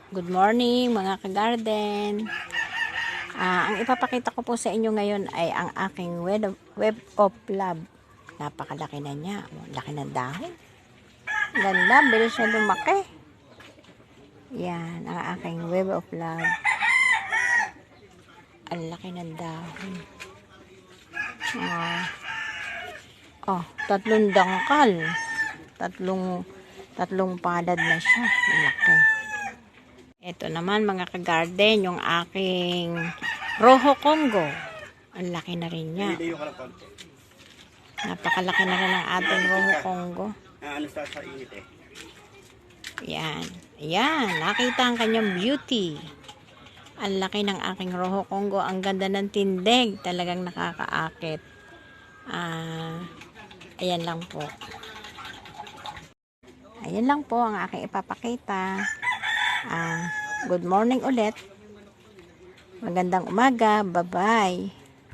Good morning mga ka-garden. Ang ipapakita ko po sa inyo ngayon ay ang aking web of love. Napakalaki na niya. Laki ng dahon. Ganda, bilis na lumaki. Yan, ang aking web of love. Ang laki ng dahon. Tatlong dangkal. Tatlong palad na siya. Laki. Ito naman mga ka-garden, yung aking Rojo Congo. Ang laki na rin niya. Napakalaki na rin ang ating Rojo Congo. Yan. Yan. Nakita ang kanyang beauty. Ang laki ng aking Rojo Congo. Ang ganda ng tindig. Talagang nakakaakit. Ayan lang po. Ayan lang po ang aking ipapakita. Good morning ulit. Magandang umaga. Bye-bye.